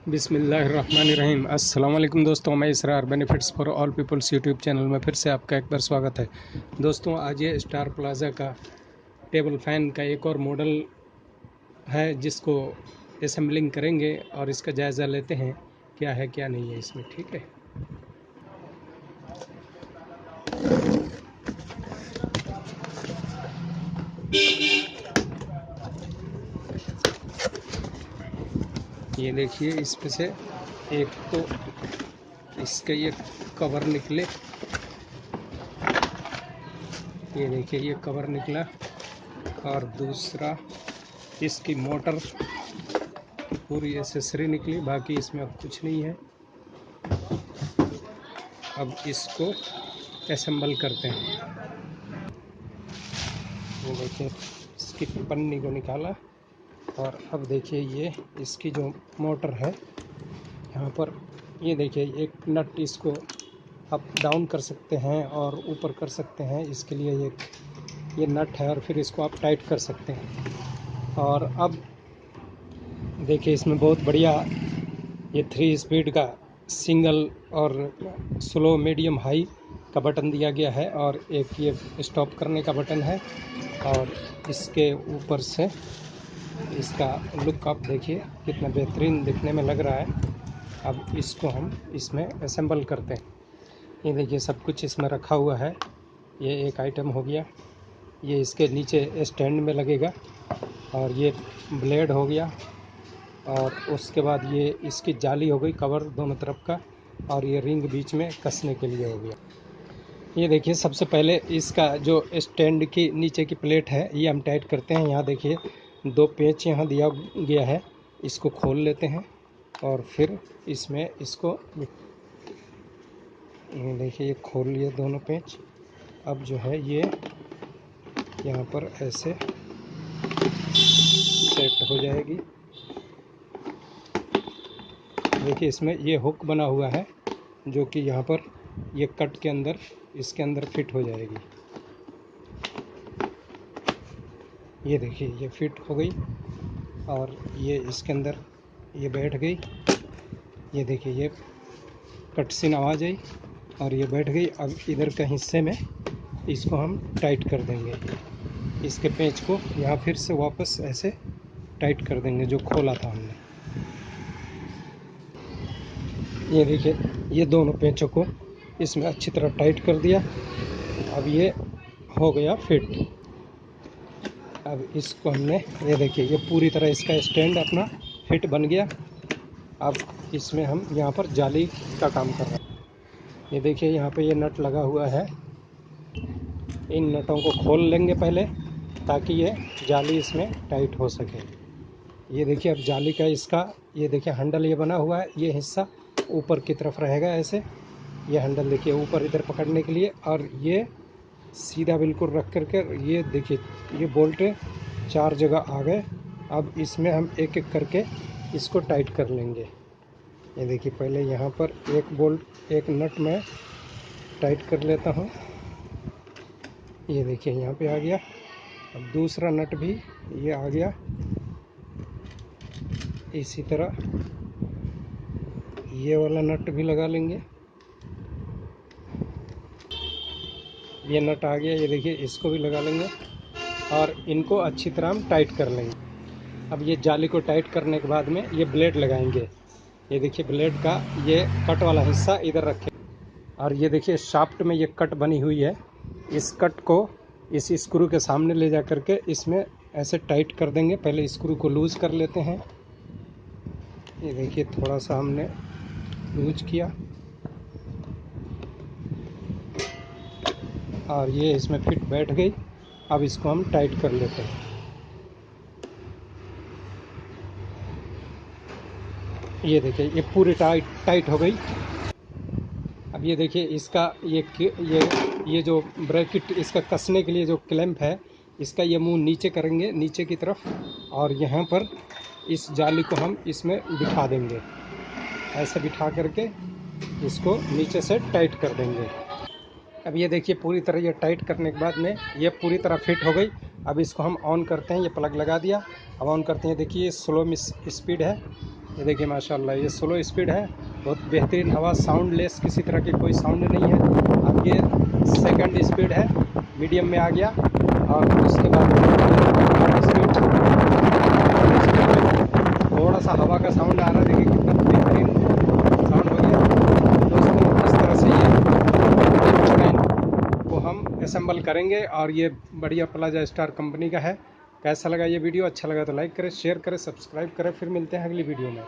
बिस्मिल्लाहिर्रहमानिर्रहीम। अस्सलाम वालेकुम दोस्तों, मैं Israr benefits for all peoples YouTube channel में फिर से आपका एक बार स्वागत है। दोस्तों, आज ये स्टार प्लाज़ा का टेबल फ़ैन का एक और मॉडल है जिसको असेंबलिंग करेंगे और इसका जायज़ा लेते हैं क्या है क्या नहीं है इसमें। ठीक है, ये देखिए इसमें से एक तो इसका ये कवर निकले, ये देखिए ये कवर निकला, और दूसरा इसकी मोटर की पूरी एसेसरी निकली। बाकी इसमें अब कुछ नहीं है। अब इसको असेंबल करते हैं। ये देखिए इसकी पन्नी को निकाला, और अब देखिए ये इसकी जो मोटर है यहाँ पर, ये देखिए एक नट इसको अप डाउन कर सकते हैं और ऊपर कर सकते हैं। इसके लिए ये नट है, और फिर इसको आप टाइट कर सकते हैं। और अब देखिए इसमें बहुत बढ़िया ये 3 स्पीड का सिंगल और स्लो, मीडियम, हाई का बटन दिया गया है, और एक ये स्टॉप करने का बटन है। और इसके ऊपर से इसका लुक आप देखिए कितना बेहतरीन दिखने में लग रहा है। अब इसको हम इसमें असेंबल करते हैं। ये देखिए सब कुछ इसमें रखा हुआ है। ये एक आइटम हो गया, ये इसके नीचे स्टैंड में लगेगा, और ये ब्लेड हो गया, और उसके बाद ये इसकी जाली हो गई, कवर दोनों तरफ का, और ये रिंग बीच में कसने के लिए हो गया। ये देखिए सबसे पहले इसका जो स्टैंड की नीचे की प्लेट है ये हम टाइट करते हैं। यहाँ देखिए 2 पेंच यहाँ दिया गया है, इसको खोल लेते हैं और फिर इसमें इसको देखिए ये खोल लिए दोनों पेंच। अब जो है ये यहाँ पर ऐसे सेट हो जाएगी। देखिए इसमें ये हुक बना हुआ है जो कि यहाँ पर ये कट के अंदर, इसके अंदर फिट हो जाएगी। ये देखिए ये फिट हो गई, और ये इसके अंदर ये बैठ गई। ये देखिए ये कट सी आवाज़ आई और ये बैठ गई। अब इधर के हिस्से में इसको हम टाइट कर देंगे। इसके पेंच को यहाँ फिर से वापस ऐसे टाइट कर देंगे जो खोला था हमने। ये देखिए ये दोनों पेंचों को इसमें अच्छी तरह टाइट कर दिया। अब ये हो गया फिट। अब इसको हमने, ये देखिए ये पूरी तरह इसका स्टैंड अपना फिट बन गया। अब इसमें हम यहाँ पर जाली का काम कर रहे हैं। ये देखिए यहाँ पे ये नट लगा हुआ है, इन नटों को खोल लेंगे पहले ताकि ये जाली इसमें टाइट हो सके। ये देखिए अब जाली का इसका, ये देखिए हैंडल ये बना हुआ है, ये हिस्सा ऊपर की तरफ रहेगा ऐसे। ये हैंडल देखिए ऊपर इधर पकड़ने के लिए, और ये सीधा बिल्कुल रख करके ये देखिए ये बोल्ट 4 जगह आ गए। अब इसमें हम एक एक करके इसको टाइट कर लेंगे। ये देखिए पहले यहाँ पर एक बोल्ट, एक नट में टाइट कर लेता हूँ। ये देखिए यहाँ पे आ गया। अब दूसरा नट भी ये आ गया। इसी तरह ये वाला नट भी लगा लेंगे। ये नट आ गया, ये देखिए इसको भी लगा लेंगे, और इनको अच्छी तरह हम टाइट कर लेंगे। अब ये जाली को टाइट करने के बाद में ये ब्लेड लगाएंगे। ये देखिए ब्लेड का ये कट वाला हिस्सा इधर रखें, और ये देखिए शाफ्ट में ये कट बनी हुई है। इस कट को इस स्क्रू के सामने ले जा करके इसमें ऐसे टाइट कर देंगे। पहले स्क्रू को लूज कर लेते हैं। ये देखिए थोड़ा सा हमने लूज किया, और ये इसमें फिट बैठ गई। अब इसको हम टाइट कर लेते हैं। ये देखिए ये पूरी टाइट हो गई। अब ये देखिए इसका ये जो ब्रैकेट, इसका कसने के लिए जो क्लैंप है, इसका ये मुंह नीचे करेंगे, नीचे की तरफ, और यहाँ पर इस जाली को हम इसमें बिठा देंगे। ऐसे बिठा करके इसको नीचे से टाइट कर देंगे। अब ये देखिए पूरी तरह ये टाइट करने के बाद में ये पूरी तरह फिट हो गई। अब इसको हम ऑन करते हैं। ये प्लग लगा दिया, अब ऑन करते हैं। देखिए ये स्लो स्पीड है, ये देखिए माशाल्लाह, ये स्लो स्पीड है, बहुत बेहतरीन हवा, साउंड लेस, किसी तरह की कोई साउंड नहीं है। अब ये सेकंड स्पीड है, मीडियम में आ गया, और उसके बाद थर्ड स्पीड, थोड़ा सा हवा का साउंड आ रहा है, देखिए कितना बेहतरीन साउंड हो गया। दोस्तों इस तरह से ये ट्रेन को हम असेंबल करेंगे, और ये बढ़िया प्लाजा स्टार कंपनी का है। कैसा लगा ये वीडियो? अच्छा लगा तो लाइक करें, शेयर करें, सब्सक्राइब करें। फिर मिलते हैं अगली वीडियो में।